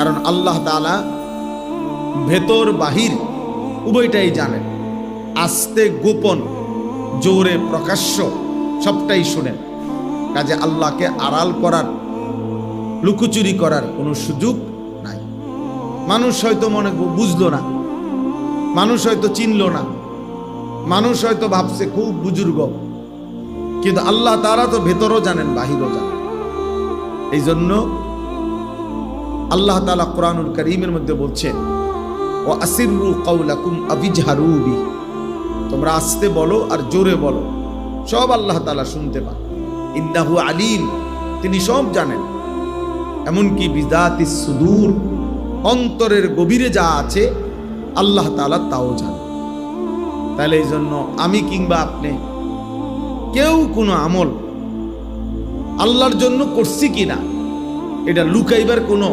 কারণ আল্লাহ তাআলা ভেতর বাহির উভয়টাই জানেন, আস্তে গোপন, জোরে প্রকাশ্য সবটাই শুনেন। কাজে আল্লাহকে আড়াল করার, লুকোচুরি করার কোনো সুযোগ নাই। মানুষ হয়তো মনে বুঝলো না, মানুষ হয়তো চিনল না, মানুষ হয়তো ভাবছে খুব বুজুর্গ, কিন্তু আল্লাহ তাআলা তো ভেতরও জানেন বাহিরও জানেন। এই জন্য আল্লাহ তাআলা কোরআনুল কারীমের মধ্যে বলছেন, ওয়া আসিররু কাওলাকুম আবিজহারু বি, তোমরা আস্তে বলো আর জোরে বলো, সব আল্লাহ তাআলা শুনতে পান। ইন্নাহু আলিম, তিনি সব জানেন। এমনকি বিযাতিস সুদূর, অন্তরের গভীরে যা আছে আল্লাহ তাআলা তাও জানেন। তাহলে এই জন্য আমি কিংবা আপনি কেউ কোনো আমল আল্লাহর জন্য করছি কিনা এটা লুকাইবার কোনো